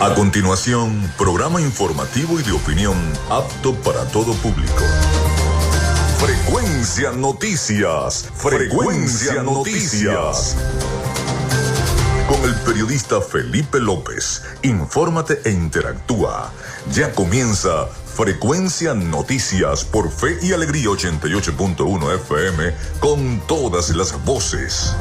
A continuación, programa informativo y de opinión apto para todo público. Frecuencia Noticias. Frecuencia Noticias. Con el periodista Felipe López. Infórmate e interactúa. Ya comienza Frecuencia Noticias por Fe y Alegría 88.1 FM con todas las voces.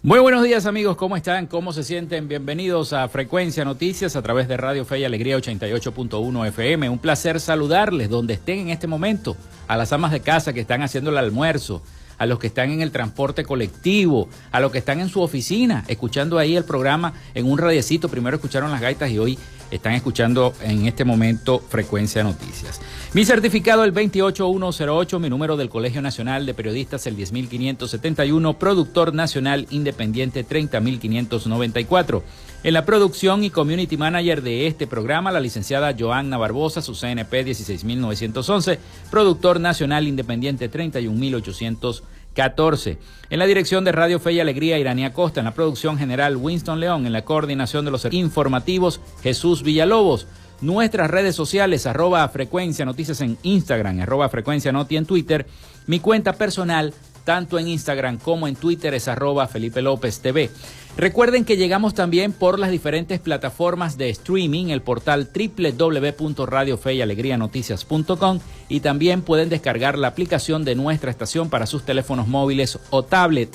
Muy buenos días, amigos, ¿cómo están? ¿Cómo se sienten? Bienvenidos a Frecuencia Noticias a través de Radio Fe y Alegría 88.1 FM. Un placer saludarles donde estén en este momento, a las amas de casa que están haciendo el almuerzo, a los que están en el transporte colectivo, a los que están en su oficina, escuchando ahí el programa en un radiecito. Primero escucharon las gaitas y hoy están escuchando en este momento Frecuencia Noticias. Mi certificado el 28108, mi número del Colegio Nacional de Periodistas el 10571, productor nacional independiente 30594. En la producción y community manager de este programa, la licenciada Joanna Barbosa, su CNP 16911, productor nacional independiente 31814. En la dirección de Radio Fe y Alegría, Iranía Costa. En la producción general, Winston León. En la coordinación de los informativos, Jesús Villalobos. Nuestras redes sociales, @Frecuencia Noticias en Instagram, @Frecuencia Noti en Twitter. Mi cuenta personal, tanto en Instagram como en Twitter, es @Felipe López TV. Recuerden que llegamos también por las diferentes plataformas de streaming, el portal www.radiofeyalegrianoticias.com, y también pueden descargar la aplicación de nuestra estación para sus teléfonos móviles o tablet.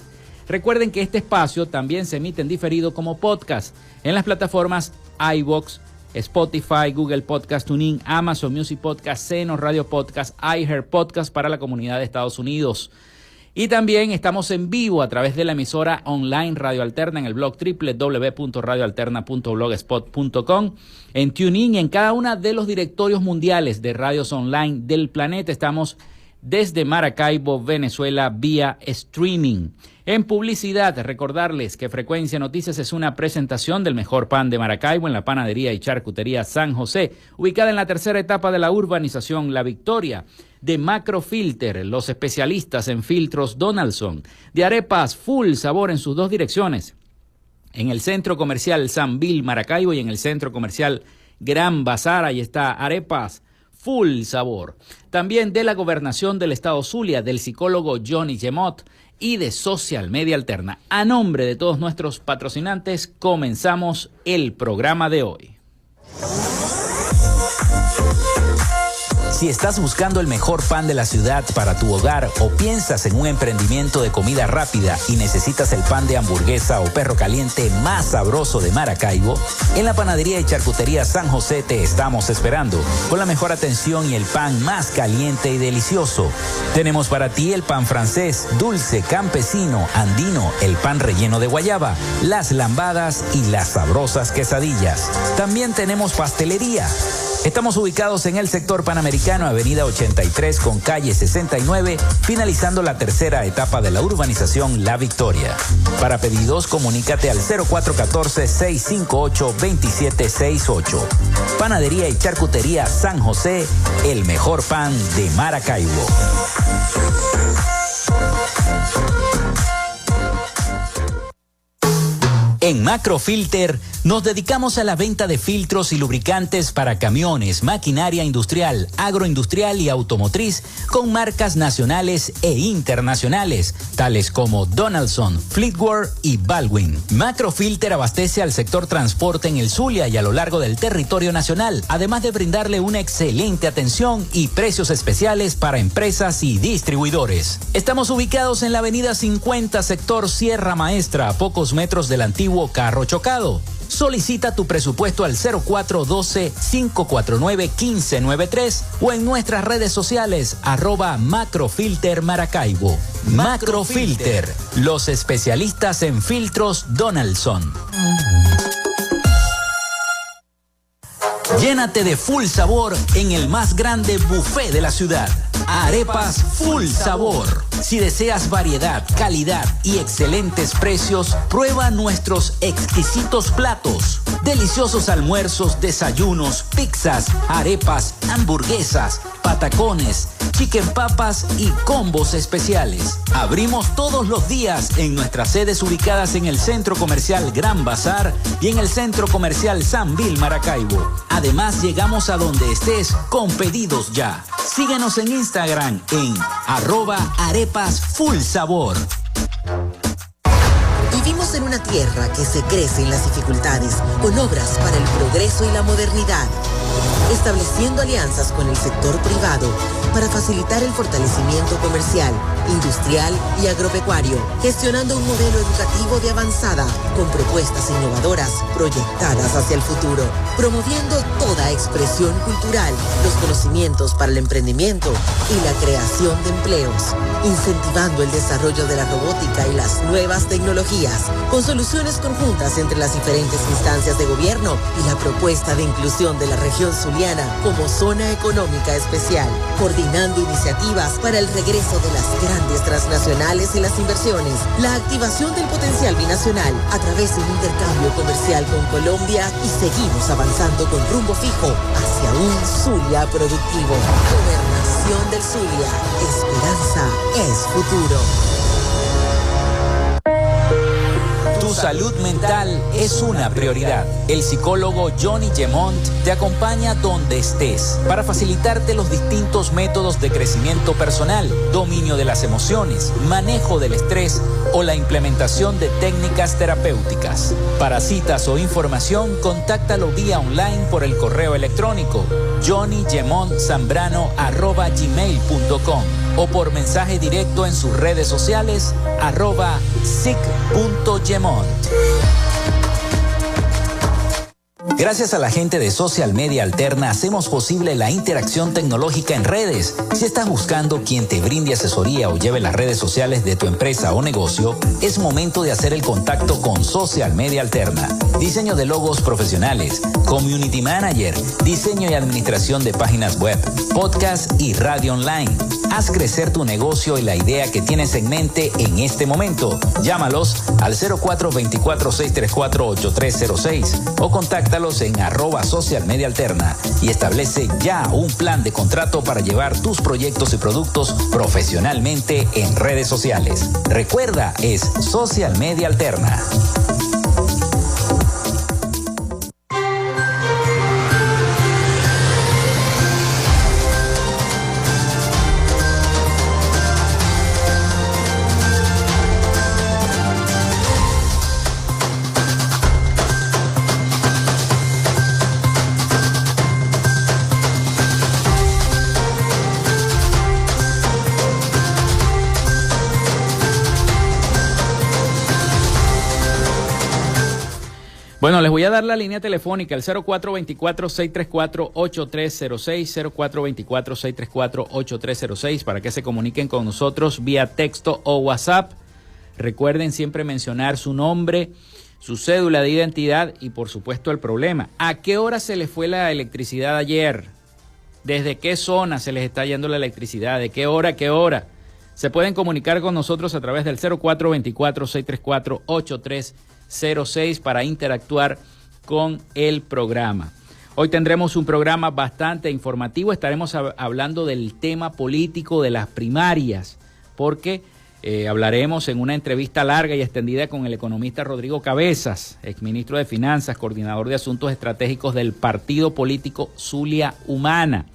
Recuerden que este espacio también se emite en diferido como podcast en las plataformas iVoox, Spotify, Google Podcast, TuneIn, Amazon Music Podcast, Seno Radio Podcast, iHeart Podcast para la comunidad de Estados Unidos. Y también estamos en vivo a través de la emisora online Radio Alterna en el blog www.radioalterna.blogspot.com, en TuneIn y en cada una de los directorios mundiales de radios online del planeta. Estamos desde Maracaibo, Venezuela, vía streaming. En publicidad, recordarles que Frecuencia Noticias es una presentación del mejor pan de Maracaibo en la panadería y charcutería San José, ubicada en la tercera etapa de la urbanización La Victoria. De Macrofilter, los especialistas en filtros Donaldson. De arepas Full Sabor en sus dos direcciones, en el Centro Comercial San Bill Maracaibo y en el Centro Comercial Gran Bazar. Ahí está, arepas Full Sabor. También de la Gobernación del Estado Zulia, del psicólogo Johnny Gemot y de Social Media Alterna. A nombre de todos nuestros patrocinantes, comenzamos el programa de hoy. Si estás buscando el mejor pan de la ciudad para tu hogar o piensas en un emprendimiento de comida rápida y necesitas el pan de hamburguesa o perro caliente más sabroso de Maracaibo, en la panadería y charcutería San José te estamos esperando con la mejor atención y el pan más caliente y delicioso. Tenemos para ti el pan francés, dulce, campesino, andino, el pan relleno de guayaba, las lambadas y las sabrosas quesadillas. También tenemos pastelería. Estamos ubicados en el sector Panamericano, avenida 83 con calle 69, finalizando la tercera etapa de la urbanización La Victoria. Para pedidos, comunícate al 0414-658-2768. Panadería y charcutería San José, el mejor pan de Maracaibo. En Macrofilter nos dedicamos a la venta de filtros y lubricantes para camiones, maquinaria industrial, agroindustrial y automotriz con marcas nacionales e internacionales, tales como Donaldson, Fleetwood y Baldwin. Macrofilter abastece al sector transporte en el Zulia y a lo largo del territorio nacional, además de brindarle una excelente atención y precios especiales para empresas y distribuidores. Estamos ubicados en la avenida 50, sector Sierra Maestra, a pocos metros del antiguo Carro Chocado. Solicita tu presupuesto al 0412-549-1593 o en nuestras redes sociales @Macrofilter Maracaibo. Macrofilter, los especialistas en filtros Donaldson. Llénate de full sabor en el más grande buffet de la ciudad. Arepas Full Sabor. Si deseas variedad, calidad y excelentes precios, prueba nuestros exquisitos platos. Deliciosos almuerzos, desayunos, pizzas, arepas, hamburguesas, patacones, chicken papas y combos especiales. Abrimos todos los días en nuestras sedes ubicadas en el Centro Comercial Gran Bazar y en el Centro Comercial San Vil Maracaibo. Además, llegamos a donde estés con pedidos ya. Síguenos en Instagram en @arepasfullsabor. Vivimos en una tierra que se crece en las dificultades, con obras para el progreso y la modernidad, estableciendo alianzas con el sector privado para facilitar el fortalecimiento comercial, industrial y agropecuario, gestionando un modelo educativo de avanzada, con propuestas innovadoras proyectadas hacia el futuro, promoviendo toda expresión cultural, los conocimientos para el emprendimiento y la creación de empleos, incentivando el desarrollo de la robótica y las nuevas tecnologías, con soluciones conjuntas entre las diferentes instancias de gobierno y la propuesta de inclusión de la región zuliana como zona económica especial, coordinando iniciativas para el regreso de las grandes transnacionales y las inversiones, la activación del potencial binacional a través de un intercambio comercial con Colombia y seguimos avanzando con rumbo fijo hacia un Zulia productivo. Gobernación del Zulia. Esperanza es futuro. Tu salud mental es una prioridad. El psicólogo Johnny Gemont te acompaña donde estés para facilitarte los distintos métodos de crecimiento personal, dominio de las emociones, manejo del estrés o la implementación de técnicas terapéuticas. Para citas o información, contáctalo vía online por el correo electrónico johnnygemontzambrano@gmail.com o por mensaje directo en sus redes sociales @sic.gemont. Gracias a la gente de Social Media Alterna hacemos posible la interacción tecnológica en redes. Si estás buscando quien te brinde asesoría o lleve las redes sociales de tu empresa o negocio, es momento de hacer el contacto con Social Media Alterna. Diseño de logos profesionales, community manager, diseño y administración de páginas web, podcast y radio online. Haz crecer tu negocio y la idea que tienes en mente en este momento. Llámalos al 0424-634-8306 o contáctalos en @socialmediaalterna y establece ya un plan de contrato para llevar tus proyectos y productos profesionalmente en redes sociales. Recuerda, es Social Media Alterna. Bueno, les voy a dar la línea telefónica, el 0424-634-8306, 0424-634-8306, para que se comuniquen con nosotros vía texto o WhatsApp. Recuerden siempre mencionar su nombre, su cédula de identidad y, por supuesto, el problema. ¿A qué hora se les fue la electricidad ayer? ¿Desde qué zona se les está yendo la electricidad? ¿De qué hora a qué hora? Se pueden comunicar con nosotros a través del 0424-634-8306 para interactuar con el programa. Hoy tendremos un programa bastante informativo. Estaremos hablando del tema político de las primarias, porque hablaremos en una entrevista larga y extendida con el economista Rodrigo Cabezas, exministro de Finanzas, coordinador de Asuntos Estratégicos del partido político Zulia Humana.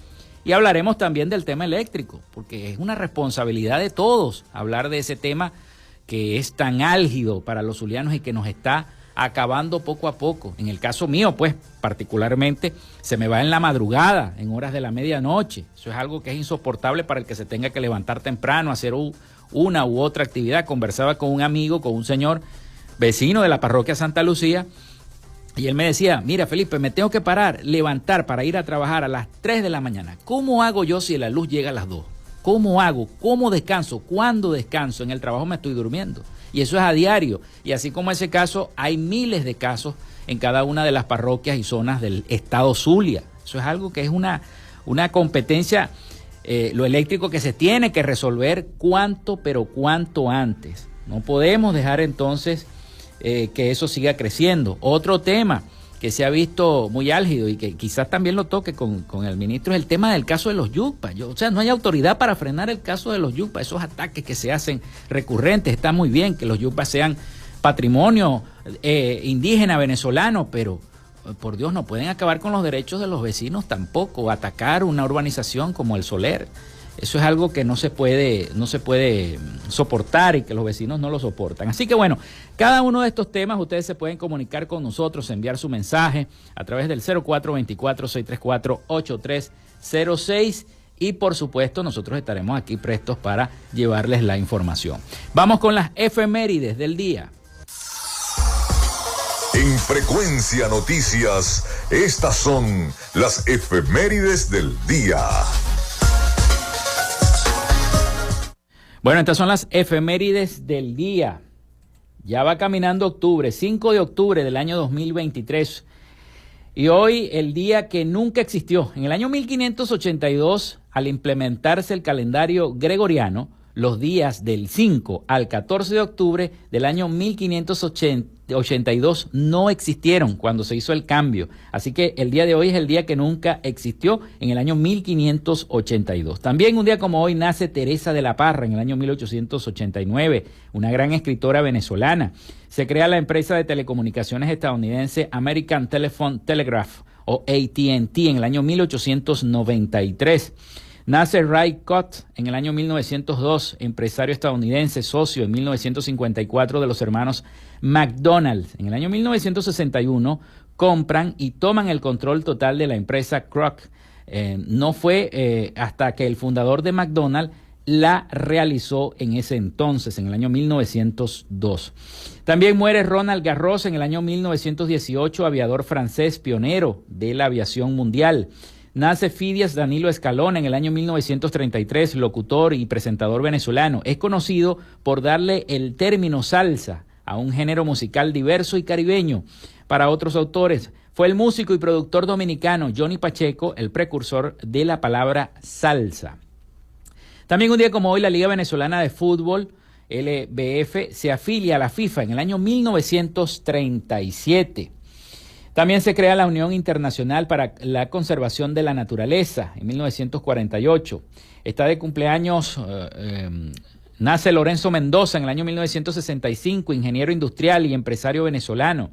Y hablaremos también del tema eléctrico, porque es una responsabilidad de todos hablar de ese tema que es tan álgido para los zulianos y que nos está acabando poco a poco. En el caso mío, pues, particularmente, se me va en la madrugada, en horas de la medianoche. Eso es algo que es insoportable para el que se tenga que levantar temprano, hacer una u otra actividad. Conversaba con un amigo, con un señor vecino de la parroquia Santa Lucía, Y él me decía, mira Felipe, me tengo que levantar para ir a trabajar a las 3 de la mañana. ¿Cómo hago yo si la luz llega a las 2? ¿Cómo hago? ¿Cómo descanso? ¿Cuándo descanso? En el trabajo me estoy durmiendo. Y eso es a diario. Y así como ese caso, hay miles de casos en cada una de las parroquias y zonas del estado Zulia. Eso es algo que es una competencia, lo eléctrico, que se tiene que resolver cuanto antes. No podemos dejar entonces que eso siga creciendo. Otro tema que se ha visto muy álgido y que quizás también lo toque con el ministro es el tema del caso de los yucpas. O sea, no hay autoridad para frenar el caso de los yucpas. Esos ataques que se hacen recurrentes, está muy bien que los yucpas sean patrimonio indígena venezolano, pero por Dios, no pueden acabar con los derechos de los vecinos tampoco, atacar una urbanización como el Soler. Eso es algo que no se puede soportar y que los vecinos no lo soportan. Así que bueno, cada uno de estos temas ustedes se pueden comunicar con nosotros, enviar su mensaje a través del 0424-634-8306 y por supuesto nosotros estaremos aquí prestos para llevarles la información. Vamos con las efemérides del día. En Frecuencia Noticias, estas son las efemérides del día. Bueno, estas son las efemérides del día. Ya va caminando octubre, 5 de octubre del año 2023. Y hoy el día que nunca existió. En el año 1582, al implementarse el calendario gregoriano, los días del 5 al 14 de octubre del año 1582 no existieron cuando se hizo el cambio. Así que el día de hoy es el día que nunca existió en el año 1582. También un día como hoy nace Teresa de la Parra en el año 1889, una gran escritora venezolana. Se crea la empresa de telecomunicaciones estadounidense American Telephone Telegraph o AT&T en el año 1893. Nace Ray Cott en el año 1902, empresario estadounidense, socio en 1954 de los hermanos McDonald's. En el año 1961 compran y toman el control total de la empresa Kroc. No fue hasta que el fundador de McDonald's la realizó en ese entonces, en el año 1902. También muere Ronald Garros en el año 1918, aviador francés pionero de la aviación mundial. Nace Fidias Danilo Escalona en el año 1933, locutor y presentador venezolano. Es conocido por darle el término salsa a un género musical diverso y caribeño. Para otros autores, fue el músico y productor dominicano Johnny Pacheco el precursor de la palabra salsa. También un día como hoy, la Liga Venezolana de Fútbol, LBF, se afilia a la FIFA en el año 1937. También se crea la Unión Internacional para la Conservación de la Naturaleza en 1948. Está de cumpleaños, nace Lorenzo Mendoza en el año 1965, ingeniero industrial y empresario venezolano.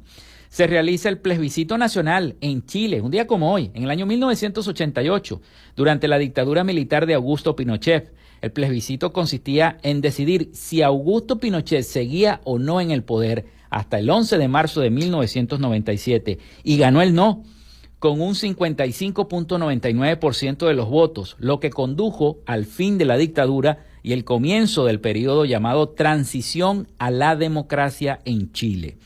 Se realiza el plebiscito nacional en Chile, un día como hoy, en el año 1988, durante la dictadura militar de Augusto Pinochet. El plebiscito consistía en decidir si Augusto Pinochet seguía o no en el poder hasta el 11 de marzo de 1997 y ganó el no con un 55.99% de los votos, lo que condujo al fin de la dictadura y el comienzo del periodo llamado Transición a la Democracia en Chile.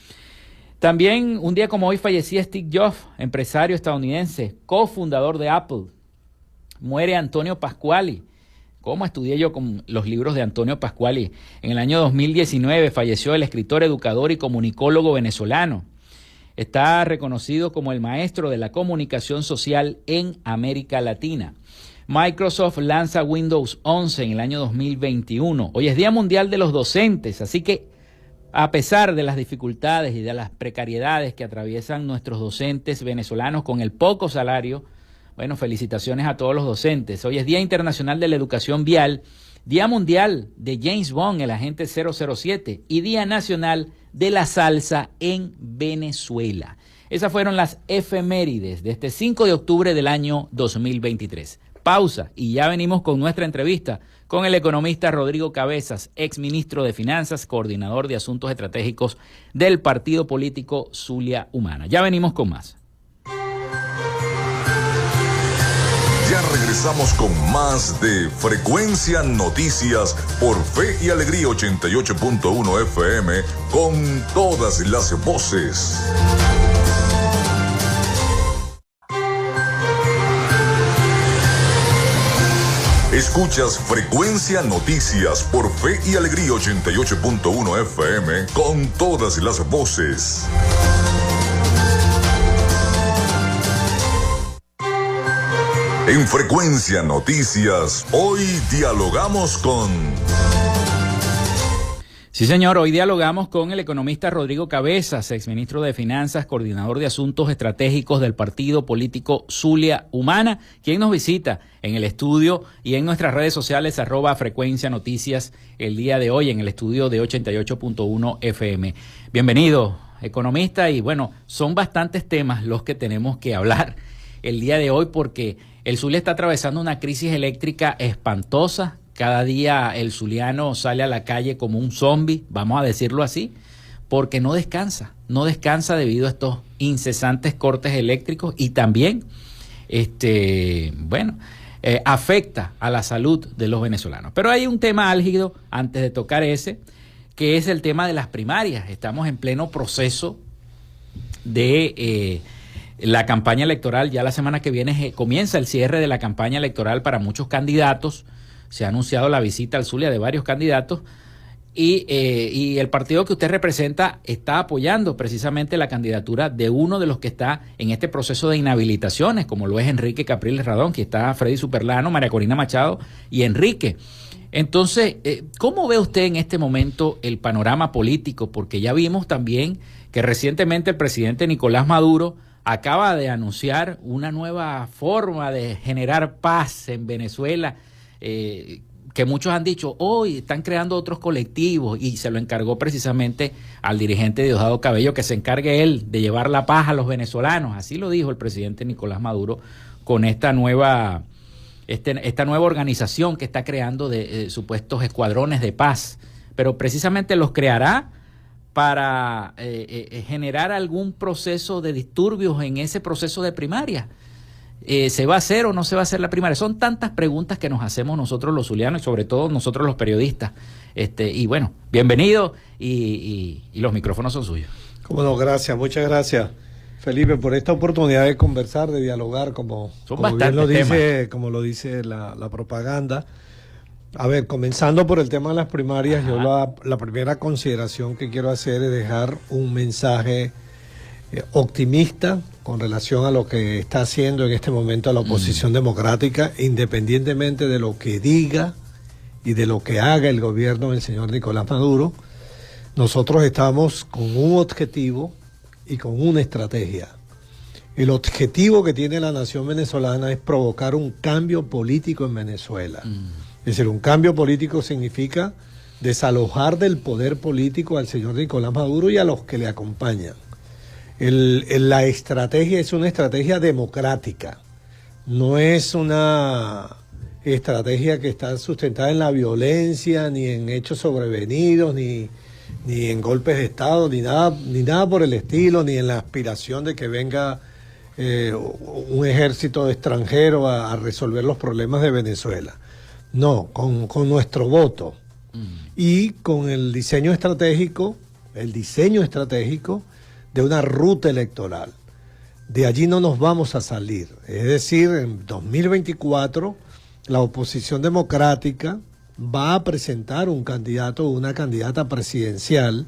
También un día como hoy fallecía Steve Jobs, empresario estadounidense, cofundador de Apple. Muere Antonio Pasquali. ¿Cómo estudié yo con los libros de Antonio Pasquali? En el año 2019 falleció el escritor, educador y comunicólogo venezolano. Está reconocido como el maestro de la comunicación social en América Latina. Microsoft lanza Windows 11 en el año 2021. Hoy es Día Mundial de los Docentes, así que a pesar de las dificultades y de las precariedades que atraviesan nuestros docentes venezolanos con el poco salario, bueno, felicitaciones a todos los docentes. Hoy es Día Internacional de la Educación Vial, Día Mundial de James Bond, el agente 007, y Día Nacional de la Salsa en Venezuela. Esas fueron las efemérides de este 5 de octubre del año 2023. Pausa y ya venimos con nuestra entrevista con el economista Rodrigo Cabezas, exministro de Finanzas, coordinador de Asuntos Estratégicos del Partido Político Zulia Humana. Ya venimos con más. Ya regresamos con más de Frecuencia Noticias por Fe y Alegría 88.1 FM con todas las voces. Escuchas Frecuencia Noticias por Fe y Alegría 88.1 FM con todas las voces. En Frecuencia Noticias, hoy dialogamos con... Sí, señor, hoy dialogamos con el economista Rodrigo Cabezas, exministro de Finanzas, coordinador de Asuntos Estratégicos del partido político Zulia Humana, quien nos visita en el estudio y en nuestras redes sociales @Frecuencia Noticias el día de hoy en el estudio de 88.1 FM. Bienvenido, economista, y bueno, son bastantes temas los que tenemos que hablar el día de hoy porque el Zulia está atravesando una crisis eléctrica espantosa. Cada día el zuliano sale a la calle como un zombie, vamos a decirlo así, porque no descansa debido a estos incesantes cortes eléctricos y también, afecta a la salud de los venezolanos. Pero hay un tema álgido antes de tocar ese, que es el tema de las primarias. Estamos en pleno proceso de la campaña electoral. Ya la semana que viene comienza el cierre de la campaña electoral para muchos candidatos. Se ha anunciado la visita al Zulia de varios candidatos y el partido que usted representa está apoyando precisamente la candidatura de uno de los que está en este proceso de inhabilitaciones, como lo es Enrique Capriles Radón, que está Freddy Superlano, María Corina Machado y Enrique. Entonces, ¿cómo ve usted en este momento el panorama político? Porque ya vimos también que recientemente el presidente Nicolás Maduro acaba de anunciar una nueva forma de generar paz en Venezuela, que muchos han dicho, hoy están creando otros colectivos, y se lo encargó precisamente al dirigente Diosdado Cabello que se encargue él de llevar la paz a los venezolanos. Así lo dijo el presidente Nicolás Maduro con esta nueva organización que está creando de supuestos escuadrones de paz, pero precisamente los creará para generar algún proceso de disturbios en ese proceso de primaria. ¿Se va a hacer o no se va a hacer la primaria? Son tantas preguntas que nos hacemos nosotros los zulianos y sobre todo nosotros los periodistas. Y bueno, bienvenido y los micrófonos son suyos. Cómo no, gracias, muchas gracias, Felipe, por esta oportunidad de conversar, de dialogar, como bien lo dice, como lo dice la propaganda. A ver, comenzando por el tema de las primarias, yo la primera consideración que quiero hacer es dejar un mensaje optimista con relación a lo que está haciendo en este momento la oposición democrática, independientemente de lo que diga y de lo que haga el gobierno del señor Nicolás Maduro. Nosotros estamos con un objetivo y con una estrategia. El objetivo que tiene la nación venezolana es provocar un cambio político en Venezuela. Es decir, un cambio político significa desalojar del poder político al señor Nicolás Maduro y a los que le acompañan. La estrategia es una estrategia democrática, no es una estrategia que está sustentada en la violencia, ni en hechos sobrevenidos, ni en golpes de Estado, ni nada por el estilo, ni en la aspiración de que venga un ejército extranjero a resolver los problemas de Venezuela. No, con nuestro voto y con el diseño estratégico de una ruta electoral. De allí no nos vamos a salir. Es decir, en 2024 la oposición democrática va a presentar un candidato o una candidata presidencial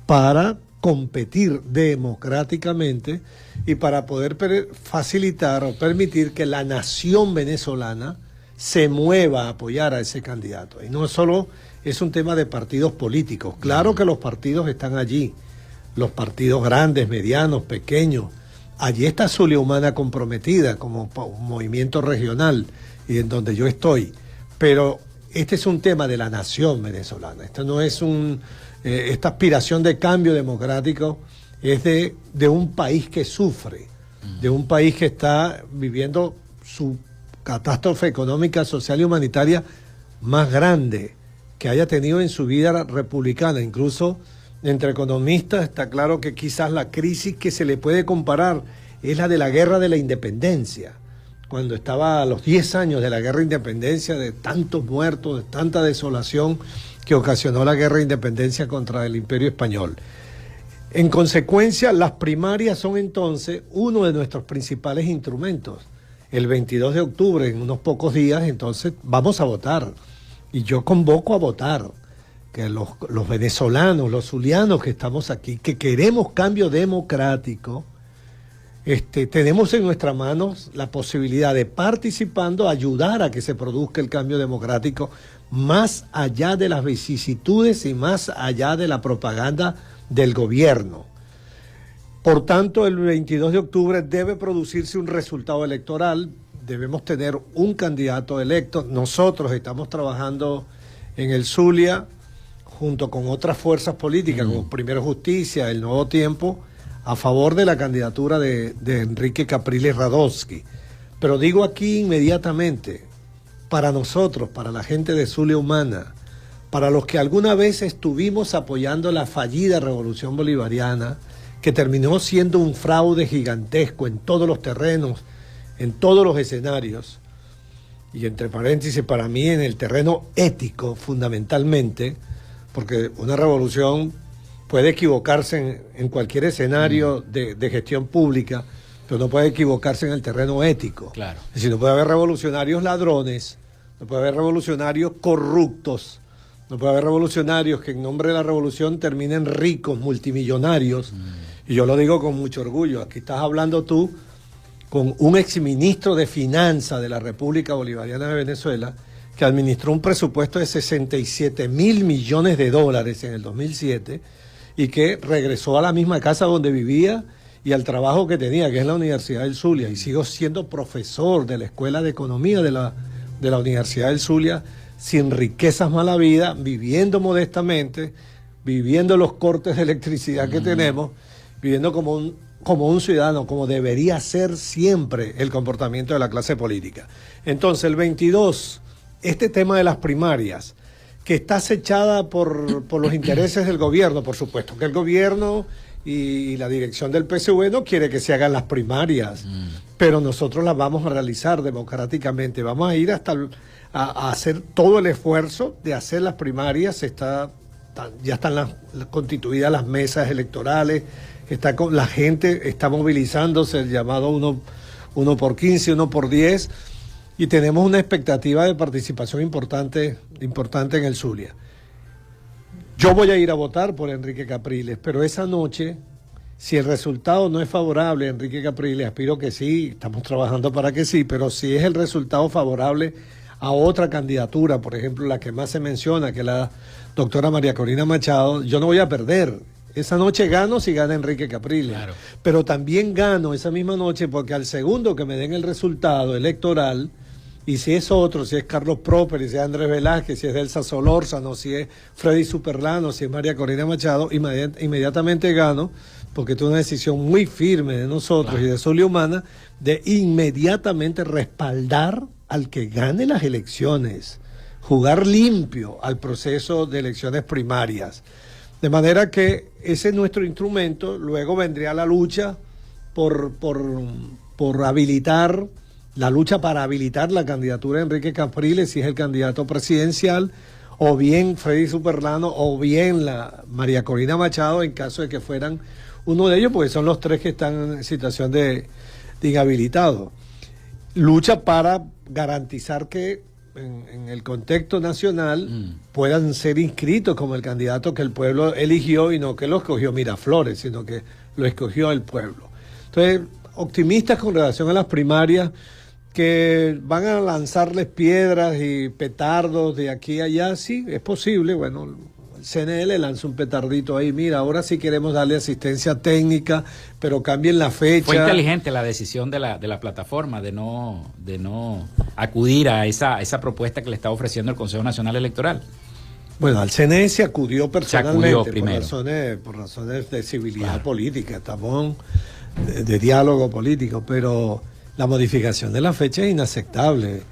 para competir democráticamente y para poder facilitar o permitir que la nación venezolana se mueva a apoyar a ese candidato. Y no solo es un tema de partidos políticos. Claro que los partidos están allí, los partidos grandes, medianos, pequeños. Allí está Zulia Humana comprometida como movimiento regional y en donde yo estoy. Pero este es un tema de la nación venezolana. Esto no es esta aspiración de cambio democrático es de un país que sufre, de un país que está viviendo su catástrofe económica, social y humanitaria más grande que haya tenido en su vida republicana. Incluso entre economistas está claro que quizás la crisis que se le puede comparar es la de la guerra de la independencia, cuando estaba a los 10 años de la guerra de independencia, de tantos muertos, de tanta desolación que ocasionó la guerra de independencia contra el Imperio Español. En consecuencia, las primarias son entonces uno de nuestros principales instrumentos. el 22 de octubre, en unos pocos días, entonces vamos a votar. Y yo convoco a votar, que los venezolanos, los zulianos que estamos aquí, que queremos cambio democrático, tenemos en nuestras manos la posibilidad de, participando, ayudar a que se produzca el cambio democrático, más allá de las vicisitudes y más allá de la propaganda del gobierno. Por tanto, el 22 de octubre debe producirse un resultado electoral, debemos tener un candidato electo. Nosotros estamos trabajando en el Zulia, junto con otras fuerzas políticas, como Primero Justicia, El Nuevo Tiempo, a favor de la candidatura de Enrique Capriles Radonsky. Pero digo aquí inmediatamente, para nosotros, para la gente de Zulia Humana, para los que alguna vez estuvimos apoyando la fallida revolución bolivariana, que terminó siendo un fraude gigantesco en todos los terrenos, en todos los escenarios, y entre paréntesis, para mí en el terreno ético fundamentalmente, porque una revolución puede equivocarse en cualquier escenario de gestión pública, pero no puede equivocarse en el terreno ético. Claro. Es decir, no puede haber revolucionarios ladrones, no puede haber revolucionarios corruptos, no puede haber revolucionarios que en nombre de la revolución terminen ricos, multimillonarios. Y yo lo digo con mucho orgullo. Aquí estás hablando tú con un exministro de Finanzas de la República Bolivariana de Venezuela, que administró un presupuesto de 67.000 millones de dólares en el 2007 y que regresó a la misma casa donde vivía y al trabajo que tenía, que es la Universidad del Zulia, y sigo siendo profesor de la Escuela de Economía de la Universidad del Zulia, sin riquezas mala vida, viviendo modestamente, viviendo los cortes de electricidad que tenemos, viviendo como un ciudadano, como debería ser siempre el comportamiento de la clase política. Entonces, el 22, este tema de las primarias, que está acechada por los intereses del gobierno, por supuesto que el gobierno y la dirección del PSV no quiere que se hagan las primarias, pero nosotros las vamos a realizar democráticamente, vamos a ir hasta a hacer todo el esfuerzo de hacer las primarias. Ya están constituidas las mesas electorales, la gente está movilizándose, el llamado 1 por 15, 1 por 10, y tenemos una expectativa de participación importante en el Zulia. Yo voy a ir a votar por Enrique Capriles, pero esa noche, si el resultado no es favorable a Enrique Capriles, aspiro que sí, estamos trabajando para que sí, pero si es el resultado favorable a otra candidatura, por ejemplo, la que más se menciona, que es la doctora María Corina Machado, yo no voy a perder. Esa noche gano si gana Enrique Capriles, claro. Pero también gano esa misma noche porque al segundo que me den el resultado electoral, y si es otro, si es Carlos Próper, si es Andrés Velázquez, si es Delsa Solórzano, si es Freddy Superlano, si es María Corina Machado, inmediatamente gano, porque es una decisión muy firme de nosotros, claro, y de Zulia Humana, de inmediatamente respaldar al que gane las elecciones, jugar limpio al proceso de elecciones primarias. De manera que ese es nuestro instrumento. Luego vendría la lucha por habilitar, la lucha para habilitar la candidatura de Enrique Capriles, si es el candidato presidencial, o bien Freddy Superlano, o bien la María Corina Machado, en caso de que fueran uno de ellos, porque son los tres que están en situación de inhabilitado. Lucha para garantizar que en el contexto nacional puedan ser inscritos como el candidato que el pueblo eligió, y no que lo escogió Miraflores, sino que lo escogió el pueblo. Entonces, optimistas con relación a las primarias, que van a lanzarles piedras y petardos de aquí a allá, sí, es posible. Bueno, el CNE lanza un petardito ahí, mira, ahora sí queremos darle asistencia técnica, pero cambien la fecha. Fue inteligente la decisión de la plataforma de no acudir a esa propuesta que le estaba ofreciendo el Consejo Nacional Electoral. Bueno, al CNE se acudió personalmente, por razones de civilidad, claro, política, estamos de diálogo político, pero la modificación de la fecha es inaceptable.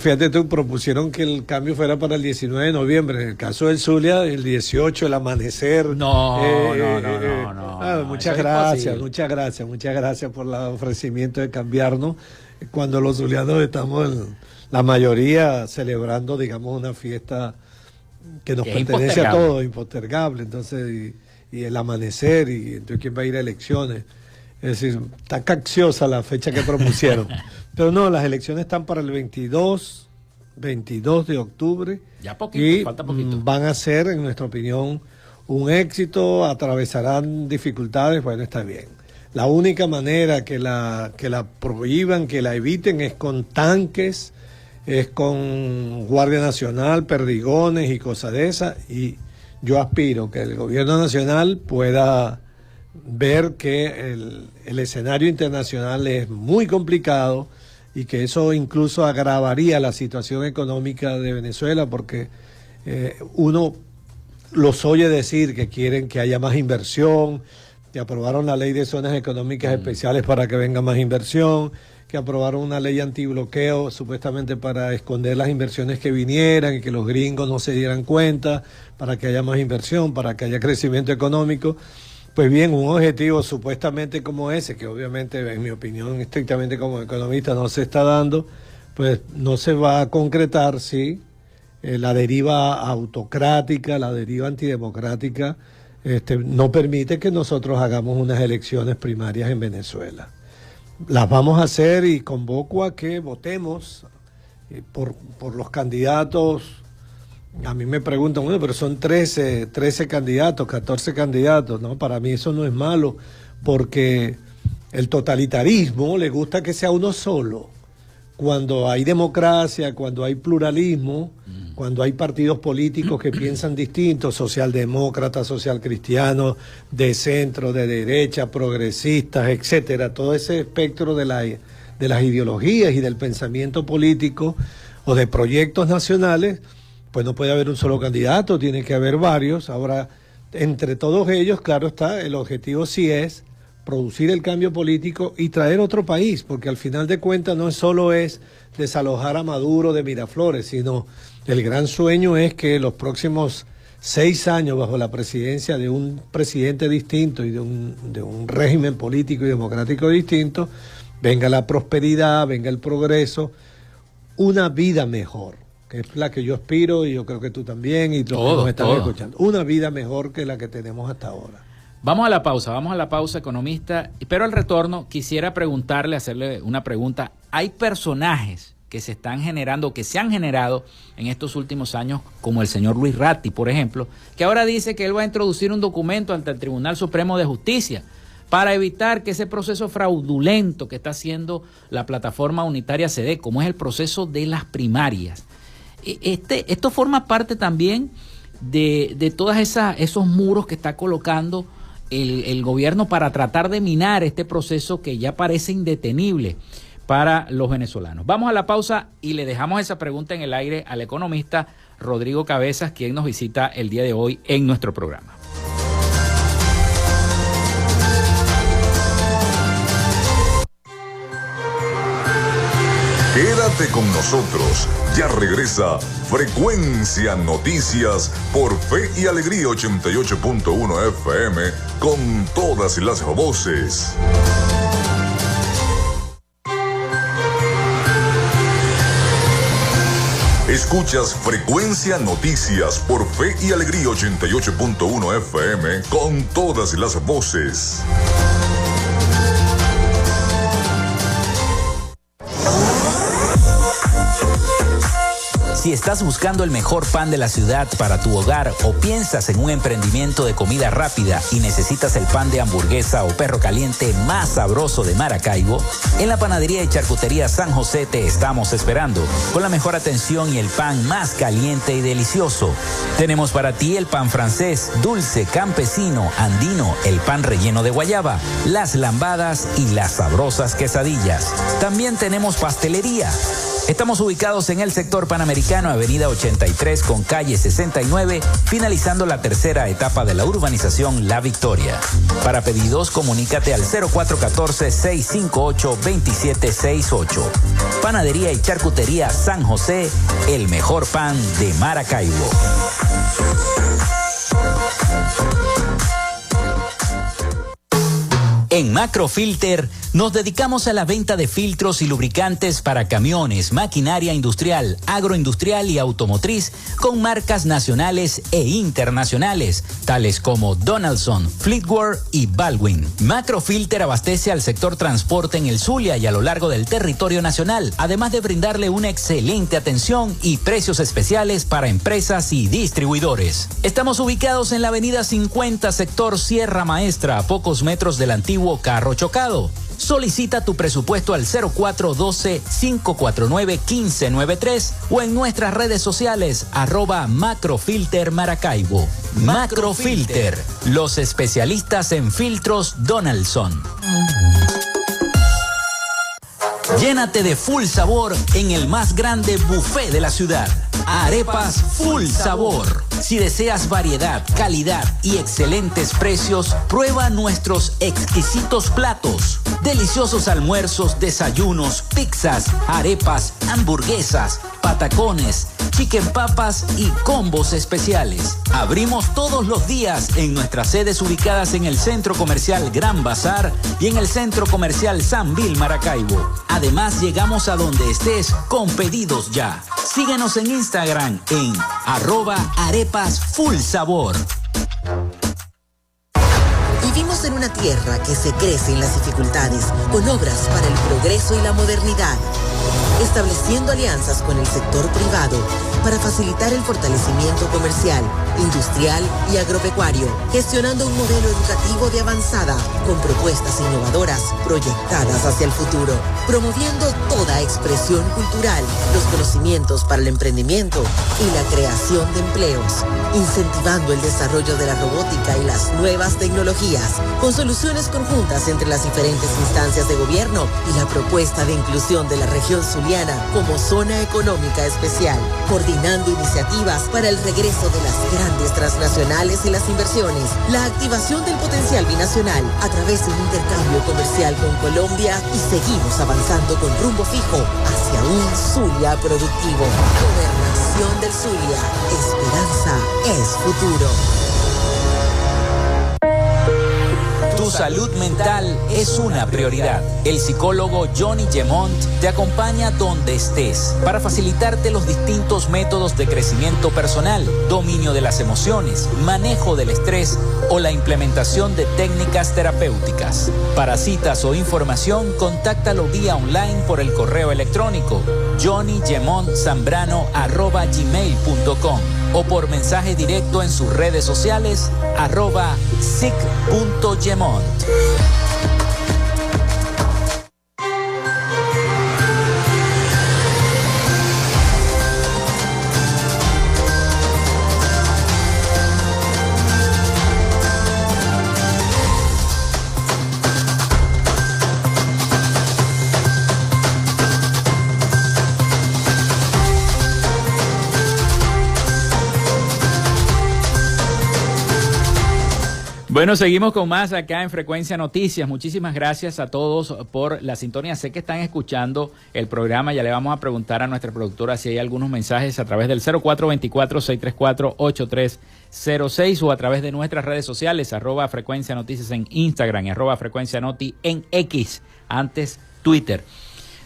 Fíjate tú, propusieron que el cambio fuera para el 19 de noviembre. En el caso del Zulia, el 18, el amanecer. No. Muchas gracias por el ofrecimiento de cambiarnos. Cuando los zulianos estamos, la mayoría, celebrando, digamos, una fiesta que nos pertenece a todos, impostergable. Entonces, y el amanecer, y entonces quién va a ir a elecciones. Es decir, está cacciosa la fecha que propusieron. Pero no, las elecciones están para el 22 de octubre. Ya poquito, y falta poquito. Van a ser, en nuestra opinión, un éxito, atravesarán dificultades, bueno, está bien. La única manera que la prohíban, que la eviten, es con tanques, es con Guardia Nacional, perdigones y cosas de esas, y yo aspiro que el gobierno nacional pueda ver que el escenario internacional es muy complicado y que eso incluso agravaría la situación económica de Venezuela, porque uno los oye decir que quieren que haya más inversión, que aprobaron la ley de zonas económicas especiales para que venga más inversión, que aprobaron una ley antibloqueo supuestamente para esconder las inversiones que vinieran y que los gringos no se dieran cuenta, para que haya más inversión, para que haya crecimiento económico. Pues bien, un objetivo supuestamente como ese, que obviamente en mi opinión estrictamente como economista no se está dando, pues no se va a concretar si la deriva autocrática, la deriva antidemocrática no permite que nosotros hagamos unas elecciones primarias en Venezuela. Las vamos a hacer y convoco a que votemos por los candidatos. A mí me preguntan, bueno, pero son 13 candidatos, 14 candidatos, ¿no? Para mí eso no es malo, porque el totalitarismo le gusta que sea uno solo. Cuando hay democracia, cuando hay pluralismo, cuando hay partidos políticos que piensan distintos, socialdemócratas, socialcristianos, de centro, de derecha, progresistas, etcétera, todo ese espectro de las ideologías y del pensamiento político o de proyectos nacionales, pues no puede haber un solo candidato, tiene que haber varios. Ahora, entre todos ellos, claro está, el objetivo sí es producir el cambio político y traer otro país, porque al final de cuentas no solo es desalojar a Maduro de Miraflores, sino el gran sueño es que los próximos 6 años bajo la presidencia de un presidente distinto y de un régimen político y democrático distinto, venga la prosperidad, venga el progreso, una vida mejor, que es la que yo aspiro y yo creo que tú también y los que nos están escuchando, una vida mejor que la que tenemos hasta ahora. Vamos a la pausa, economista, pero al retorno quisiera hacerle una pregunta. Hay personajes que se están generando, que se han generado en estos últimos años, como el señor Luis Ratti, por ejemplo, que ahora dice que él va a introducir un documento ante el Tribunal Supremo de Justicia para evitar que ese proceso fraudulento que está haciendo la plataforma unitaria CD, como es el proceso de las primarias. Esto forma parte también de todas esos muros que está colocando el gobierno para tratar de minar este proceso que ya parece indetenible para los venezolanos. Vamos a la pausa y le dejamos esa pregunta en el aire al economista Rodrigo Cabezas, quien nos visita el día de hoy en nuestro programa. Quédate con nosotros. Ya regresa Frecuencia Noticias por Fe y Alegría 88.1 FM con todas las voces. Escuchas Frecuencia Noticias por Fe y Alegría 88.1 FM con todas las voces. Si estás buscando el mejor pan de la ciudad para tu hogar o piensas en un emprendimiento de comida rápida y necesitas el pan de hamburguesa o perro caliente más sabroso de Maracaibo, en la Panadería y Charcutería San José te estamos esperando con la mejor atención y el pan más caliente y delicioso. Tenemos para ti el pan francés, dulce, campesino, andino, el pan relleno de guayaba, las lambadas y las sabrosas quesadillas. También tenemos pastelería. Estamos ubicados en el sector Panamericano, avenida 83 con calle 69, finalizando la tercera etapa de la urbanización La Victoria. Para pedidos, comunícate al 0414-658-2768. Panadería y Charcutería San José, el mejor pan de Maracaibo. En Macrofilter Nos dedicamos a la venta de filtros y lubricantes para camiones, maquinaria industrial, agroindustrial y automotriz con marcas nacionales e internacionales, tales como Donaldson, Fleetwood y Baldwin. Macrofilter abastece al sector transporte en el Zulia y a lo largo del territorio nacional, además de brindarle una excelente atención y precios especiales para empresas y distribuidores. Estamos ubicados en la avenida 50, sector Sierra Maestra, a pocos metros del antiguo Carro Chocado. Solicita tu presupuesto al 0412-549-1593 o en nuestras redes sociales @Macrofilter Maracaibo. Macrofilter, los especialistas en filtros Donaldson. Llénate de full sabor en el más grande buffet de la ciudad. Arepas Full Sabor. Si deseas variedad, calidad y excelentes precios, prueba nuestros exquisitos platos. Deliciosos almuerzos, desayunos, pizzas, arepas, hamburguesas, patacones, chicken papas y combos especiales. Abrimos todos los días en nuestras sedes ubicadas en el Centro Comercial Gran Bazar y en el Centro Comercial Sanvil Maracaibo. Además, llegamos a donde estés con pedidos ya. Síguenos en Instagram en @arepasfullsabor. Vivimos en una tierra que se crece en las dificultades, con obras para el progreso y la modernidad, estableciendo alianzas con el sector privado para facilitar el fortalecimiento comercial, industrial y agropecuario, gestionando un modelo educativo de avanzada, con propuestas innovadoras proyectadas hacia el futuro, promoviendo toda expresión cultural, los conocimientos para el emprendimiento y la creación de empleos, incentivando el desarrollo de la robótica y las nuevas tecnologías, con soluciones conjuntas entre las diferentes instancias de gobierno y la propuesta de inclusión de la región zuliana como zona económica especial, coordinando iniciativas para el regreso de las grandes transnacionales y las inversiones, la activación del potencial binacional a través de un intercambio comercial con Colombia y seguimos avanzando con rumbo fijo hacia un Zulia productivo. Gobernación del Zulia. Esperanza es futuro. Tu salud mental es una prioridad. El psicólogo Johnny Gemont te acompaña donde estés para facilitarte los distintos métodos de crecimiento personal, dominio de las emociones, manejo del estrés o la implementación de técnicas terapéuticas. Para citas o información, contáctalo vía online por el correo electrónico johnnygemontzambrano@gmail.com o por mensaje directo en sus redes sociales @sic.gemont. Bueno, seguimos con más acá en Frecuencia Noticias. Muchísimas gracias a todos por la sintonía. Sé que están escuchando el programa. Ya le vamos a preguntar a nuestra productora si hay algunos mensajes a través del 0424-634-8306 o a través de nuestras redes sociales, @Frecuencia Noticias en Instagram y @Frecuencia Noti en X, antes Twitter.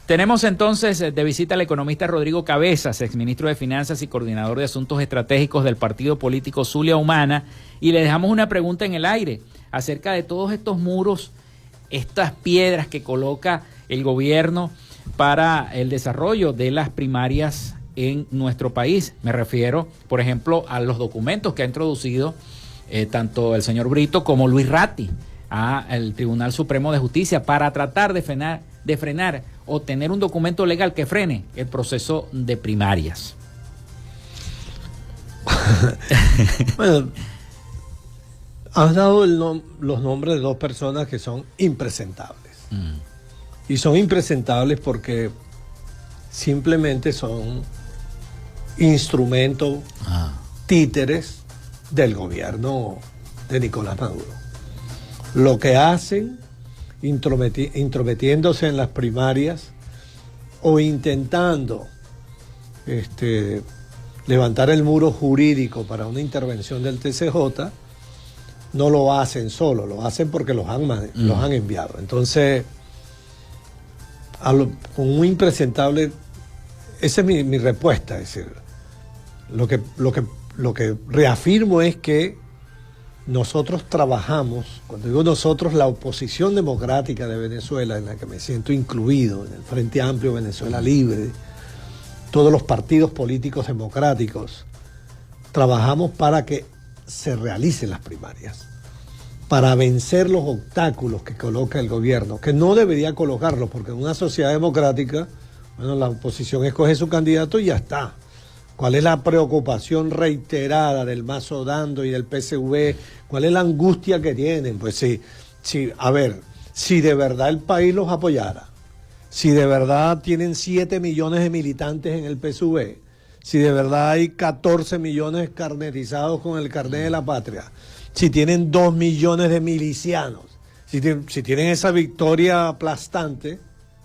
Tenemos entonces de visita al economista Rodrigo Cabezas, exministro de Finanzas y coordinador de Asuntos Estratégicos del partido político Zulia Humana, y le dejamos una pregunta en el aire acerca de todos estos muros, estas piedras que coloca el gobierno para el desarrollo de las primarias en nuestro país. Me refiero, por ejemplo, a los documentos que ha introducido tanto el señor Brito como Luis Ratti al Tribunal Supremo de Justicia para tratar de frenar o tener un documento legal que frene el proceso de primarias. Bueno, has dado los nombres de dos personas que son impresentables. Y son impresentables porque simplemente son instrumentos, títeres del gobierno de Nicolás Maduro. Lo que hacen, intrometiéndose en las primarias o intentando levantar el muro jurídico para una intervención del TCJ, no lo hacen solo, lo hacen porque los han enviado. Entonces, con un impresentable. Esa es mi respuesta. Es decir, lo que reafirmo es que nosotros trabajamos, cuando digo nosotros, la oposición democrática de Venezuela, en la que me siento incluido, en el Frente Amplio Venezuela Libre, todos los partidos políticos democráticos, trabajamos para que se realicen las primarias, para vencer los obstáculos que coloca el gobierno, que no debería colocarlos, porque en una sociedad democrática, bueno, la oposición escoge su candidato y ya está. ¿Cuál es la preocupación reiterada del Mazo Dando y del PSV? ¿Cuál es la angustia que tienen? Pues si de verdad el país los apoyara, si de verdad tienen 7 millones de militantes en el PSV, si de verdad hay 14 millones carnetizados con el carnet de la patria, si tienen 2 millones de milicianos, si tienen esa victoria aplastante,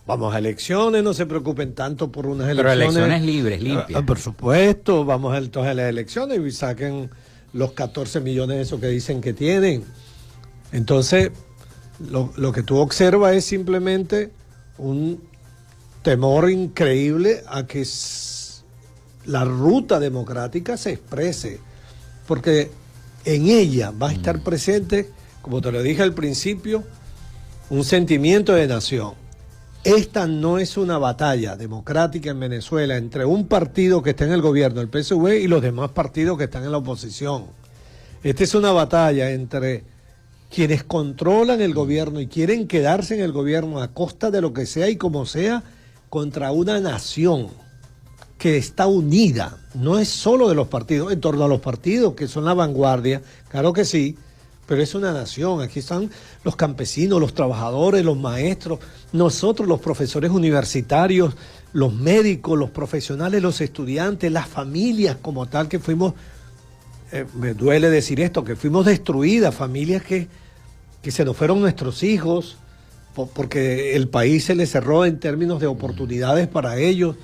vamos a elecciones, no se preocupen tanto por unas elecciones. Pero elecciones libres, limpias. Por supuesto, vamos entonces a las elecciones y saquen los 14 millones de esos que dicen que tienen. Entonces, lo que tú observas es simplemente un temor increíble a que la ruta democrática se exprese, porque en ella va a estar presente, como te lo dije al principio, un sentimiento de nación. Esta no es una batalla democrática en Venezuela entre un partido que está en el gobierno, el PSV, y los demás partidos que están en la oposición. Esta es una batalla entre quienes controlan el gobierno y quieren quedarse en el gobierno a costa de lo que sea y como sea, contra una nación que está unida. No es solo de los partidos, en torno a los partidos que son la vanguardia, claro que sí, pero es una nación. Aquí están los campesinos, los trabajadores, los maestros, nosotros los profesores universitarios, los médicos, los profesionales, los estudiantes, las familias como tal que fuimos, me duele decir esto, que fuimos destruidas, familias que se nos fueron nuestros hijos, porque el país se les cerró en términos de oportunidades para ellos.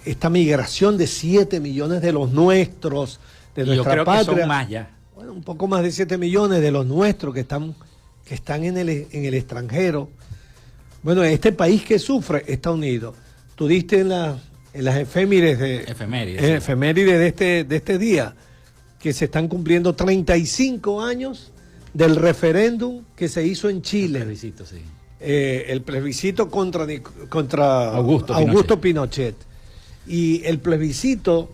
Esta migración de 7 millones de los nuestros, de nuestra patria. Que son más ya. Bueno, un poco más de 7 millones de los nuestros que están en el extranjero. Bueno, este país que sufre está unido. Tú diste en las efemérides de este día que se están cumpliendo 35 años del referéndum que se hizo en Chile. El plebiscito, sí. El plebiscito contra Augusto Pinochet. Y el plebiscito